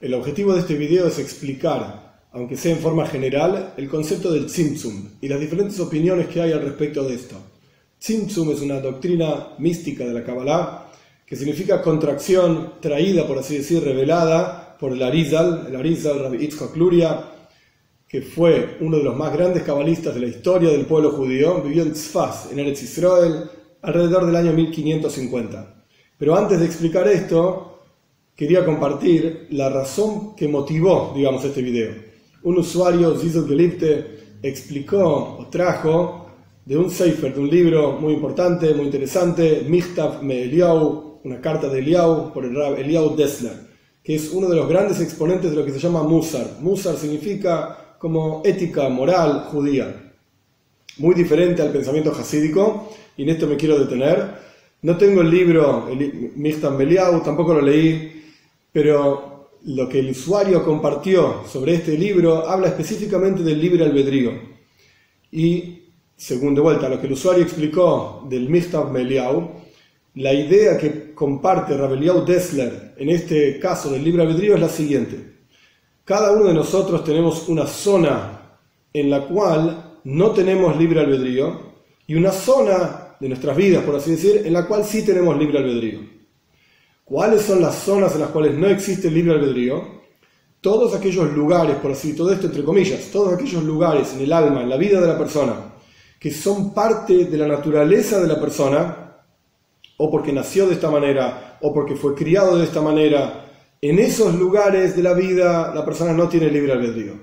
el objetivo de este video es explicar, aunque sea en forma general, el concepto del Tzimtzum y las diferentes opiniones que hay al respecto de esto. Tzimtzum es una doctrina mística de la Kabbalah que significa contracción traída, por así decir, revelada por el Arizal Rabbi Yitzhak Luria, que fue uno de los más grandes cabalistas de la historia del pueblo judío. Vivió en Tzfaz, en Eretz Israel, alrededor del año 1550. Pero antes de explicar esto, quería compartir la razón que motivó, este video. Un usuario, Zizel Gelibte, explicó o trajo de un sefer, de un libro muy importante, muy interesante, Michtav me Eliyahu, una carta de Eliyahu por el Rab Eliyahu Dessler, que es uno de los grandes exponentes de lo que se llama Musar. Musar significa como ética moral judía, muy diferente al pensamiento jasídico, y en esto me quiero detener. No tengo el libro Michtav me Eliyahu, tampoco lo leí, pero lo que el usuario compartió sobre este libro habla específicamente del libre albedrío. Y, según de vuelta lo que el usuario explicó del Michtav me Eliyahu, la idea que comparte Rabbi Eliyahu Dessler en este caso del libre albedrío es la siguiente. Cada uno de nosotros tenemos una zona en la cual no tenemos libre albedrío y una zona de nuestras vidas, por así decir, en la cual sí tenemos libre albedrío. ¿Cuáles son las zonas en las cuales no existe libre albedrío? Todos aquellos lugares, por así, todo esto entre comillas, todos aquellos lugares en el alma, en la vida de la persona, que son parte de la naturaleza de la persona, o porque nació de esta manera, o porque fue criado de esta manera, en esos lugares de la vida la persona no tiene libre albedrío.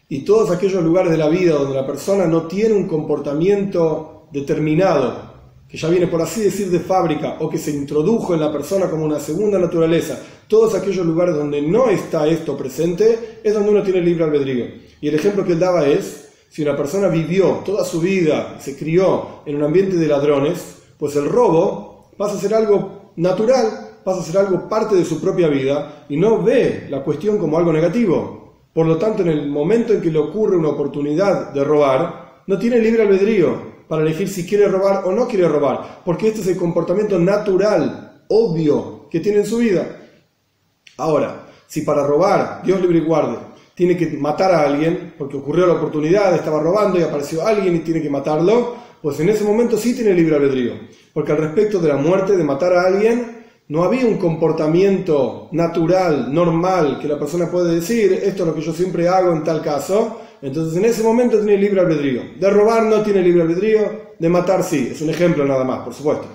Y todos aquellos lugares de la vida donde la persona no tiene un comportamiento determinado, que ya viene por así decir de fábrica, o que se introdujo en la persona como una segunda naturaleza, todos aquellos lugares donde no está esto presente, es donde uno tiene libre albedrío. Y el ejemplo que él daba es, si una persona vivió toda su vida, se crió en un ambiente de ladrones, pues el robo pasa a ser algo natural, pasa a ser algo parte de su propia vida, y no ve la cuestión como algo negativo. Por lo tanto, en el momento en que le ocurre una oportunidad de robar, no tiene libre albedrío para elegir si quiere robar o no quiere robar, porque este es el comportamiento natural, obvio, que tiene en su vida. Ahora, si para robar, Dios libre y guarde, tiene que matar a alguien, porque ocurrió la oportunidad, estaba robando y apareció alguien y tiene que matarlo, pues en ese momento sí tiene libre albedrío, porque al respecto de la muerte, de matar a alguien, no había un comportamiento natural, normal, que la persona puede decir, esto es lo que yo siempre hago en tal caso. Entonces en ese momento tiene libre albedrío. De robar no tiene libre albedrío, de matar sí. Es un ejemplo nada más, por supuesto.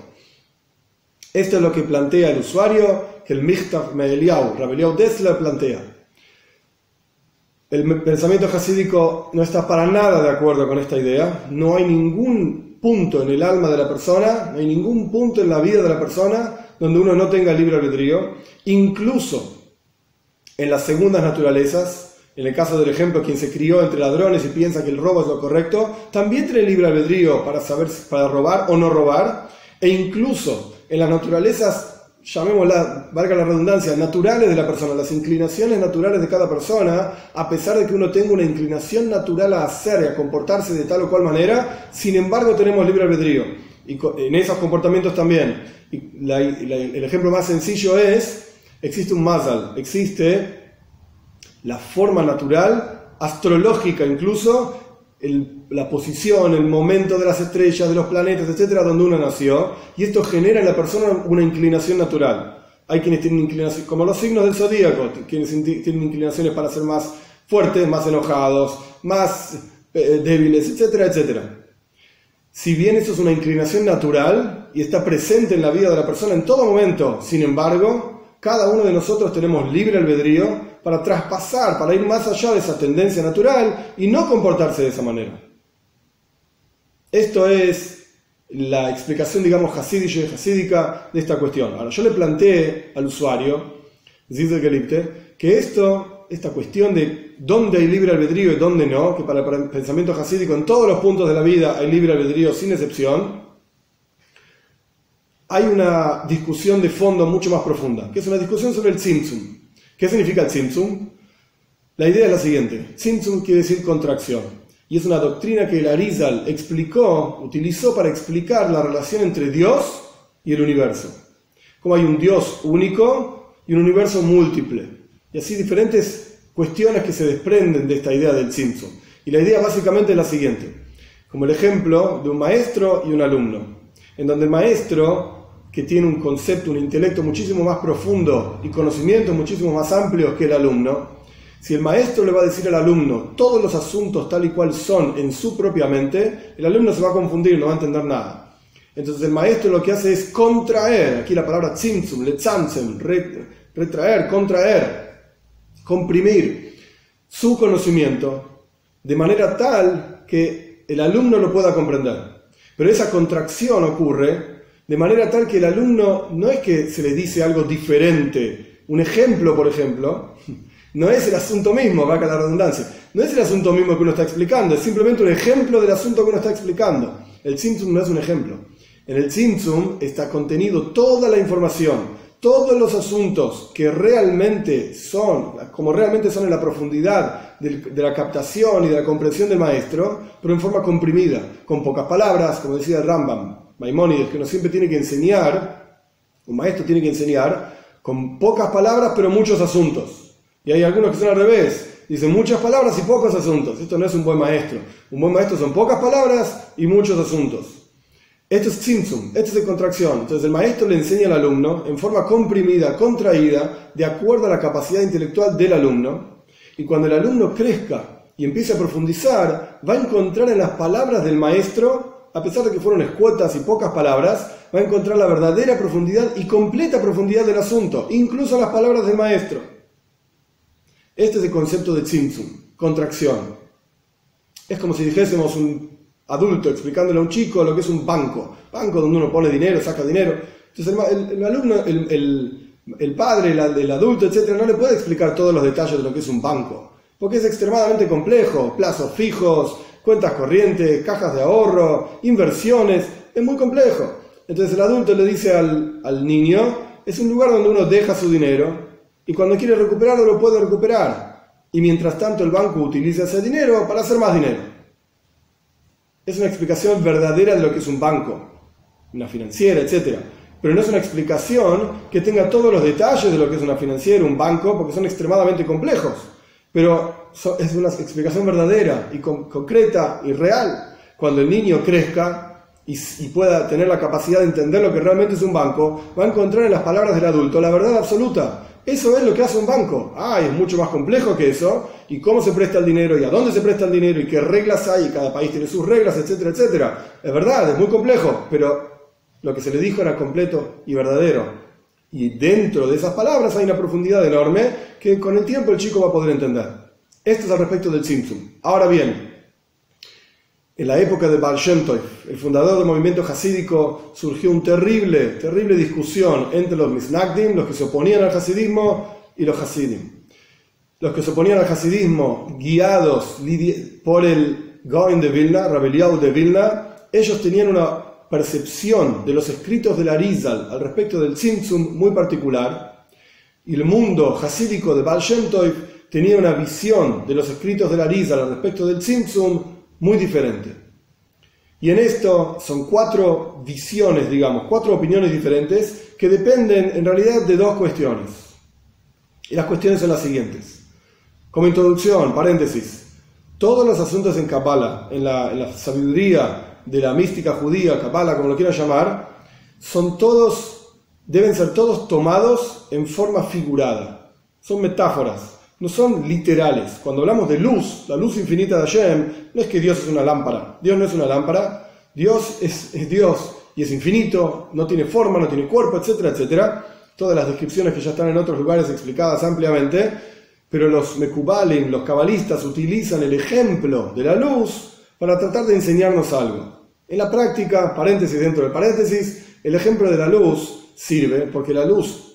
Esto es lo que plantea el usuario, que el Michtav me Eliyahu, Rabbi Eliyahu Dessler, plantea. El pensamiento jasídico no está para nada de acuerdo con esta idea. No hay ningún punto en el alma de la persona, no hay ningún punto en la vida de la persona donde uno no tenga libre albedrío. Incluso en las segundas naturalezas, en el caso del ejemplo, quien se crió entre ladrones y piensa que el robo es lo correcto, también tiene libre albedrío para saber para robar o no robar. E incluso en las naturalezas, llamémosla, valga la redundancia, naturales de la persona, las inclinaciones naturales de cada persona, a pesar de que uno tenga una inclinación natural a hacer y a comportarse de tal o cual manera, sin embargo tenemos libre albedrío. Y en esos comportamientos también. El ejemplo más sencillo es, existe un mazal, existe la forma natural, astrológica incluso, la posición, el momento de las estrellas, de los planetas, etcétera, donde uno nació, y esto genera en la persona una inclinación natural. Hay quienes tienen inclinación, como los signos del zodíaco, quienes tienen inclinaciones para ser más fuertes, más enojados, más débiles, etcétera, etcétera. Si bien eso es una inclinación natural y está presente en la vida de la persona en todo momento, sin embargo, cada uno de nosotros tenemos libre albedrío para traspasar, para ir más allá de esa tendencia natural y no comportarse de esa manera. Esto es la explicación, jasídica de esta cuestión. Ahora, yo le planteé al usuario, Zizel Gelibte, que esta cuestión de dónde hay libre albedrío y dónde no, que para el pensamiento jasídico en todos los puntos de la vida hay libre albedrío sin excepción, hay una discusión de fondo mucho más profunda, que es una discusión sobre el Tzimtzum. ¿Qué significa el Tzimtzum? La idea es la siguiente. Tzimtzum quiere decir contracción, y es una doctrina que el Arizal utilizó para explicar la relación entre Dios y el universo. Como hay un Dios único y un universo múltiple. Y así diferentes cuestiones que se desprenden de esta idea del Tzimtzum. Y la idea básicamente es la siguiente, como el ejemplo de un maestro y un alumno, en donde el maestro, que tiene un concepto, un intelecto muchísimo más profundo y conocimientos muchísimo más amplios que el alumno, si el maestro le va a decir al alumno todos los asuntos tal y cual son en su propia mente, el alumno se va a confundir, no va a entender nada. Entonces el maestro lo que hace es contraer, aquí la palabra tzimtzum, letzamtzem, retraer, contraer, comprimir su conocimiento de manera tal que el alumno lo pueda comprender. Pero esa contracción ocurre de manera tal que el alumno no es que se le dice algo diferente. Un ejemplo, por ejemplo, no es el asunto mismo, valga la redundancia, no es el asunto mismo que uno está explicando, es simplemente un ejemplo del asunto que uno está explicando. El Tzimtzum no es un ejemplo. En el Tzimtzum está contenido toda la información, todos los asuntos que realmente son, como realmente son en la profundidad de la captación y de la comprensión del maestro, pero en forma comprimida, con pocas palabras, como decía el Rambam, Maimónides, que uno siempre tiene que enseñar, un maestro tiene que enseñar con pocas palabras pero muchos asuntos. Y hay algunos que son al revés, dicen muchas palabras y pocos asuntos. Esto no es un buen maestro. Un buen maestro son pocas palabras y muchos asuntos. Esto es tzimtzum, esto es contracción. Entonces el maestro le enseña al alumno en forma comprimida, contraída, de acuerdo a la capacidad intelectual del alumno. Y cuando el alumno crezca y empiece a profundizar, va a encontrar en las palabras del maestro, a pesar de que fueron escuetas y pocas palabras, va a encontrar la verdadera profundidad y completa profundidad del asunto, incluso las palabras del maestro. Este es el concepto de tzimtzum, contracción. Es como si dijésemos un adulto explicándole a un chico lo que es un banco donde uno pone dinero, saca dinero. Entonces el alumno, el padre, el adulto, etcétera, no le puede explicar todos los detalles de lo que es un banco, porque es extremadamente complejo, plazos fijos, cuentas corrientes, cajas de ahorro, inversiones, es muy complejo. Entonces el adulto le dice al niño, es un lugar donde uno deja su dinero y cuando quiere recuperarlo lo puede recuperar. Y mientras tanto el banco utiliza ese dinero para hacer más dinero. Es una explicación verdadera de lo que es un banco, una financiera, etc. Pero no es una explicación que tenga todos los detalles de lo que es una financiera, un banco, porque son extremadamente complejos. Pero es una explicación verdadera y concreta y real. Cuando el niño crezca y pueda tener la capacidad de entender lo que realmente es un banco, va a encontrar en las palabras del adulto la verdad absoluta. Eso es lo que hace un banco. Es mucho más complejo que eso. Y cómo se presta el dinero, y a dónde se presta el dinero, y qué reglas hay, y cada país tiene sus reglas, etcétera, etcétera. Es verdad, es muy complejo, pero lo que se le dijo era completo y verdadero. Y dentro de esas palabras hay una profundidad enorme que con el tiempo el chico va a poder entender. Esto es al respecto del Tzimtzum. Ahora bien, en la época de Baal Shem Tov, el fundador del movimiento hasídico, surgió una terrible discusión entre los Misnagdim, los que se oponían al hasidismo, y los hasidim. Los que se oponían al hasidismo, guiados por el Gaon de Vilna, Rabbi Eliyahu de Vilna, ellos tenían una percepción de los escritos del Arizal al respecto del Tzimtzum muy particular, y el mundo hasídico de Baal Shem Tov tenía una visión de los escritos del Arizal al respecto del Tzimtzum muy diferente. Y en esto son 4 visiones, digamos, 4 opiniones diferentes que dependen en realidad de 2 cuestiones. Y las cuestiones son las siguientes. Como introducción, paréntesis, todos los asuntos en Kabbalah, en la sabiduría de la mística judía, Kabbalah, como lo quieran llamar, deben ser todos tomados en forma figurada. Son metáforas. No son literales. Cuando hablamos de luz, la luz infinita de Hashem, no es que Dios es una lámpara. Dios no es una lámpara. Dios es Dios y es infinito, no tiene forma, no tiene cuerpo, etcétera, etcétera. Todas las descripciones que ya están en otros lugares explicadas ampliamente. Pero los Mekubalim, los cabalistas, utilizan el ejemplo de la luz para tratar de enseñarnos algo. En la práctica, paréntesis dentro del paréntesis, el ejemplo de la luz sirve porque la luz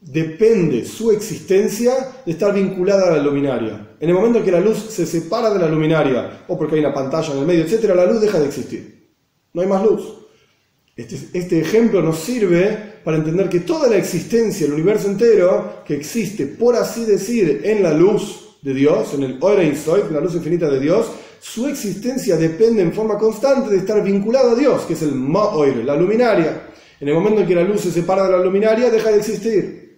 depende su existencia de estar vinculada a la luminaria. En el momento en que la luz se separa de la luminaria, o porque hay una pantalla en el medio, etc., la luz deja de existir. No hay más luz. Este ejemplo nos sirve para entender que toda la existencia, el universo entero, que existe, por así decir, en la luz de Dios, en el Or Ein Sof, la luz infinita de Dios, su existencia depende en forma constante de estar vinculada a Dios, que es el Ma'oir, la luminaria. En el momento en que la luz se separa de la luminaria, deja de existir.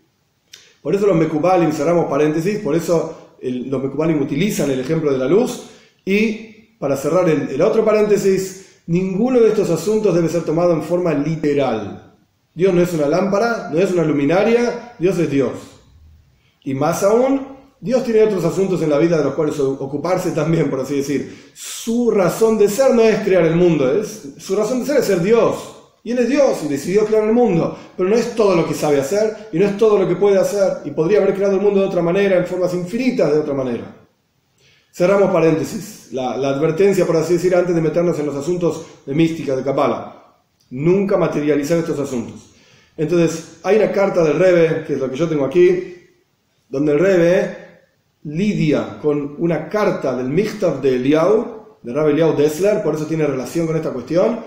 Por eso los Mekubalim, cerramos paréntesis, por eso los Mekubalim utilizan el ejemplo de la luz. Y para cerrar el otro paréntesis, ninguno de estos asuntos debe ser tomado en forma literal. Dios no es una lámpara, no es una luminaria, Dios es Dios. Y más aún, Dios tiene otros asuntos en la vida de los cuales ocuparse también, por así decir. Su razón de ser no es crear el mundo, su razón de ser es ser Dios. Y Él es Dios y decidió crear el mundo, pero no es todo lo que sabe hacer y no es todo lo que puede hacer, y podría haber creado el mundo de otra manera, en formas infinitas de otra manera. Cerramos paréntesis, la advertencia, por así decir, antes de meternos en los asuntos de mística, de Kabbalah. Nunca materializar estos asuntos. Entonces, hay una carta del Rebbe, que es lo que yo tengo aquí, donde el Rebbe lidia con una carta del Michtav de Eliyahu, de Rabbi Eliyahu Dessler, por eso tiene relación con esta cuestión,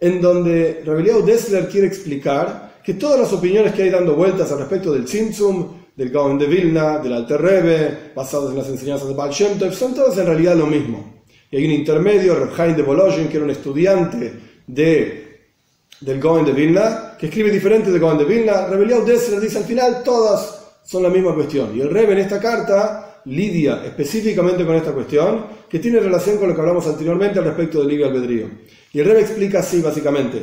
en donde Rabbi Eliyahu Dessler quiere explicar que todas las opiniones que hay dando vueltas al respecto del Tzimtzum, del Gaon de Vilna, del Alter Rebbe, basados en las enseñanzas de Baal Shem Tov, son todas en realidad lo mismo. Y hay un intermedio, Reb Chaim de Volozhin, que era un estudiante del Gaon de Vilna, que escribe diferente del Gaon de Vilna. Rabbi Eliyahu Dessler dice al final todas son la misma cuestión. Y el Rebbe en esta carta lidia específicamente con esta cuestión, que tiene relación con lo que hablamos anteriormente al respecto del libre albedrío. Y el Rebbe explica así básicamente.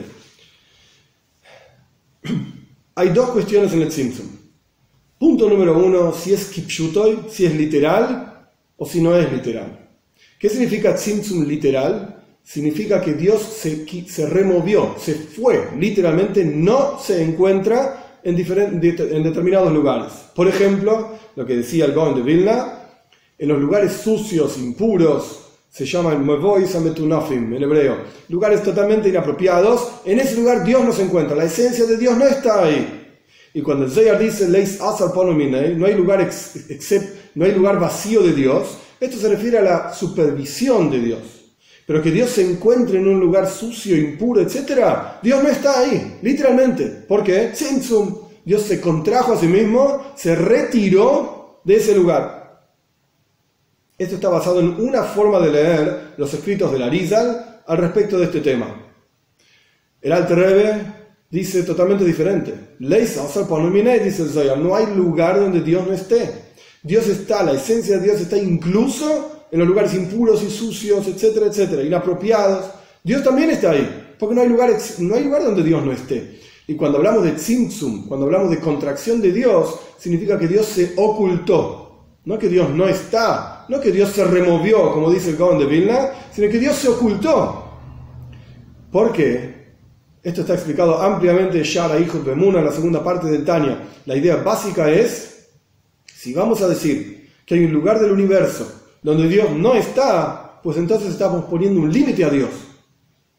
Hay dos cuestiones en el Tzimtzum. Punto número uno, si es kipshutoy, si es literal o si no es literal. ¿Qué significa tzimtzum literal? Significa que Dios se removió, se fue, literalmente no se encuentra en determinados lugares. Por ejemplo, lo que decía el Gaon de Vilna, en los lugares sucios, impuros, se llaman mevois ametunafim en hebreo, lugares totalmente inapropiados. En ese lugar Dios no se encuentra, la esencia de Dios no está ahí. Y cuando el Zohar dice Leis asar ponominei, no hay lugar vacío de Dios, esto se refiere a la supervisión de Dios. Pero que Dios se encuentre en un lugar sucio, impuro, etc., Dios no está ahí, literalmente. ¿Por qué? Tzimtzum. Dios se contrajo a sí mismo, se retiró de ese lugar. Esto está basado en una forma de leer los escritos del Arizal al respecto de este tema. El Alter Rebbe dice totalmente diferente. Leis asar ponominei, dice el Zohar, no hay lugar donde Dios no esté. Dios está, la esencia de Dios está incluso en los lugares impuros y sucios, etcétera, etcétera, inapropiados. Dios también está ahí, porque no hay lugar donde Dios no esté. Y cuando hablamos de tzimtzum, cuando hablamos de contracción de Dios, significa que Dios se ocultó. No que Dios no está, no que Dios se removió, como dice el Gaon de Vilna, sino que Dios se ocultó. ¿Por qué? Esto está explicado ampliamente en Shara Hijot Bemuna, en la segunda parte del Tanya. La idea básica es, si vamos a decir que hay un lugar del universo donde Dios no está, pues entonces estamos poniendo un límite a Dios.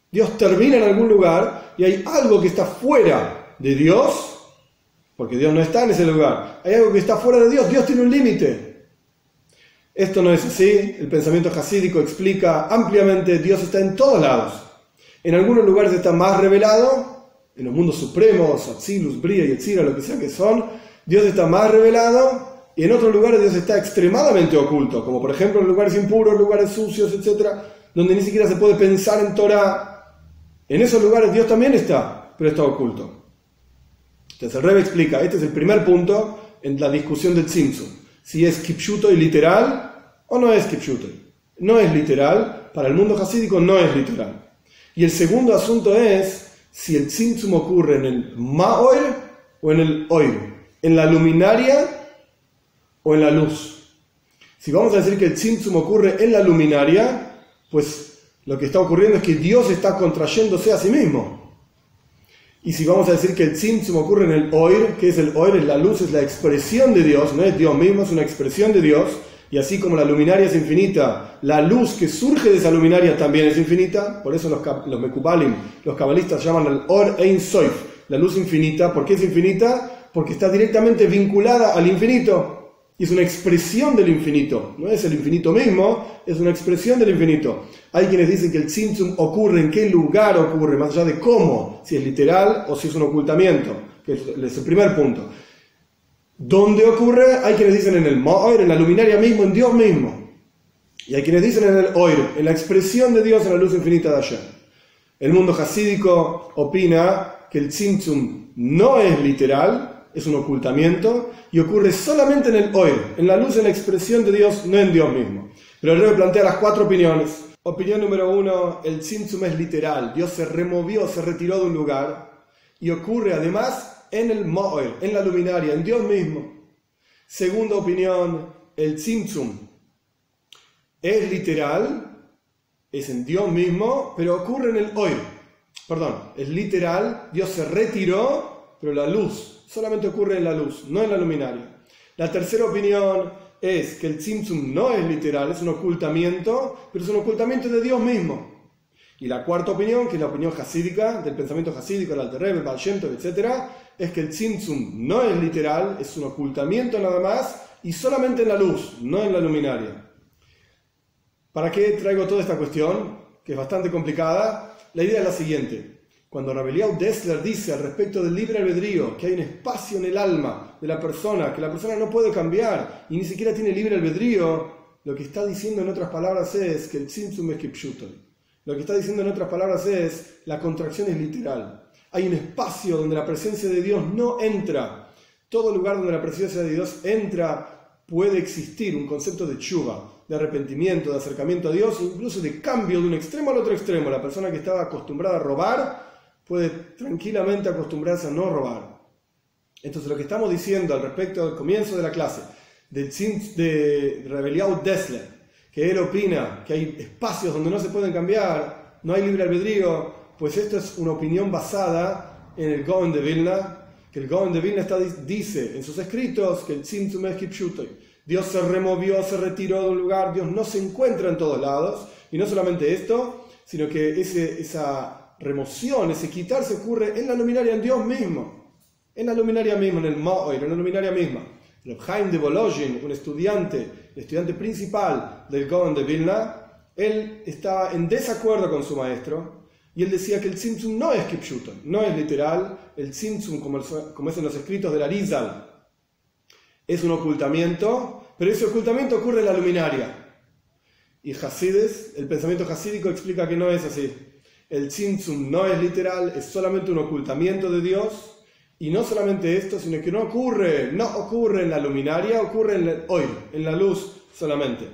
Dios termina en algún lugar y hay algo que está fuera de Dios, porque Dios no está en ese lugar. Hay algo que está fuera de Dios, Dios tiene un límite. Esto no es así, el pensamiento jasídico explica ampliamente, Dios está en todos lados. En algunos lugares está más revelado, en los mundos supremos, Atzilus, Bria y Etzira, lo que sea que son, Dios está más revelado, y en otros lugares Dios está extremadamente oculto, como por ejemplo en lugares impuros, lugares sucios, etc., donde ni siquiera se puede pensar en Torah. En esos lugares Dios también está, pero está oculto. Entonces el Rebbe explica, este es el primer punto en la discusión del Tzimtzum, si es kipshuto y literal o no es kipshuto. No es literal, para el mundo jasídico no es literal. Y el segundo asunto es si el tzimtzum ocurre en el ma'oir o en el oir, en la luminaria o en la luz. Si vamos a decir que el tzimtzum ocurre en la luminaria, pues lo que está ocurriendo es que Dios está contrayéndose a sí mismo. Y si vamos a decir que el tzimtzum ocurre en el oir, ¿qué es el oir? La luz es la expresión de Dios, no es Dios mismo, es una expresión de Dios. Y así como la luminaria es infinita, la luz que surge de esa luminaria también es infinita. Por eso los Mekubalim, los cabalistas llaman el Or Ein Sof, la luz infinita. ¿Por qué es infinita? Porque está directamente vinculada al infinito. Y es una expresión del infinito. No es el infinito mismo, es una expresión del infinito. Hay quienes dicen que el tzimtzum ocurre, en qué lugar ocurre, más allá de cómo, si es literal o si es un ocultamiento, que es el primer punto. ¿Dónde ocurre? Hay quienes dicen en el Ma'oir, en la luminaria mismo, en Dios mismo. Y hay quienes dicen en el Oir, en la expresión de Dios en la luz infinita de Hashem. El mundo jasídico opina que el tzimtzum no es literal, es un ocultamiento y ocurre solamente en el Oir, en la luz, en la expresión de Dios, no en Dios mismo. Pero el Rebbe plantea las 4 opiniones. Opinión número 1, el Tzimtzum es literal. Dios se removió, se retiró de un lugar y ocurre además en el Mo'er, en la luminaria, en Dios mismo. Segunda opinión, el Tzimtzum es literal, es en Dios mismo, pero ocurre en el Oir. Perdón, es literal, Dios se retiró, pero la luz solamente ocurre en la luz, no en la luminaria. La tercera opinión es que el Tzimtzum no es literal, es un ocultamiento, pero es un ocultamiento de Dios mismo. Y la cuarta opinión, que es la opinión hasídica, del pensamiento hasídico, el Alter Rebbe, el Baal Shem Tov, etc., es que el Tzimtzum no es literal, es un ocultamiento nada más, y solamente en la luz, no en la luminaria. ¿Para qué traigo toda esta cuestión, que es bastante complicada? La idea es la siguiente. Cuando Rabbi Eliyahu Dessler dice al respecto del libre albedrío, que hay un espacio en el alma de la persona, que la persona no puede cambiar, y ni siquiera tiene libre albedrío, lo que está diciendo en otras palabras es que el Tzimtzum es kipshuton. Lo que está diciendo en otras palabras es, la contracción es literal. Hay un espacio donde la presencia de Dios no entra. Todo lugar donde la presencia de Dios entra puede existir un concepto de tshuva, de arrepentimiento, de acercamiento a Dios, incluso de cambio de un extremo al otro extremo. La persona que estaba acostumbrada a robar puede tranquilamente acostumbrarse a no robar. Entonces lo que estamos diciendo al respecto del comienzo de la clase de Rabbi Eliyahu Dessler, que él opina que hay espacios donde no se pueden cambiar, no hay libre albedrío, pues esto es una opinión basada en el Gaon de Vilna, que el Gaon de Vilna dice en sus escritos que el Tzimtzum es kipshutoy. Dios se removió, se retiró de un lugar, Dios no se encuentra en todos lados, y no solamente esto, sino que esa remoción, ese quitarse ocurre en la luminaria, en Dios mismo, en la luminaria misma, en el Mo'er, en la luminaria misma. Reb Chaim de Volozhin, un estudiante, el estudiante principal del Gaon de Vilna, él estaba en desacuerdo con su maestro y él decía que el Tzimtzum no es kipshuton, no es literal. El Tzimtzum, como es en los escritos del Arizal, es un ocultamiento, pero ese ocultamiento ocurre en la luminaria. Y Hasides, el pensamiento hasídico, explica que no es así. El Tzimtzum no es literal, es solamente un ocultamiento de Dios. Y no solamente esto, sino que no ocurre en la luminaria, ocurre en la luz solamente.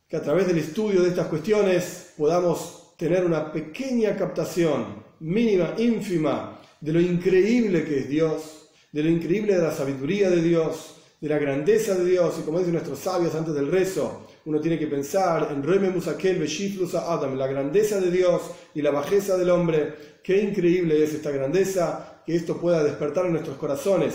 Que a través del estudio de estas cuestiones podamos tener una pequeña captación, mínima, ínfima, de lo increíble que es Dios, de lo increíble de la sabiduría de Dios, de la grandeza de Dios. Y como dicen nuestros sabios antes del rezo, uno tiene que pensar en Reme Musakel Beshiflus Adam, la grandeza de Dios y la bajeza del hombre. Qué increíble es esta grandeza, que esto pueda despertar en nuestros corazones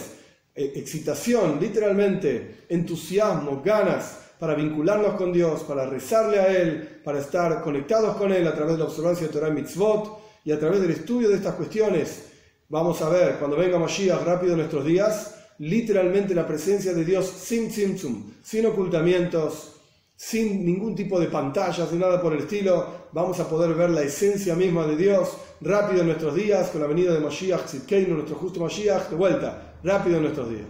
excitación, literalmente, entusiasmo, ganas para vincularnos con Dios, para rezarle a Él, para estar conectados con Él a través de la observancia de Torah y Mitzvot, y a través del estudio de estas cuestiones vamos a ver, cuando venga Mashiach rápido en nuestros días, literalmente la presencia de Dios sin tzimtzum, sin ocultamientos, sin ningún tipo de pantallas ni nada por el estilo. Vamos a poder ver la esencia misma de Dios rápido en nuestros días, con la venida de Mashiach Tzidkeinu, nuestro justo Mashiach, de vuelta, rápido en nuestros días.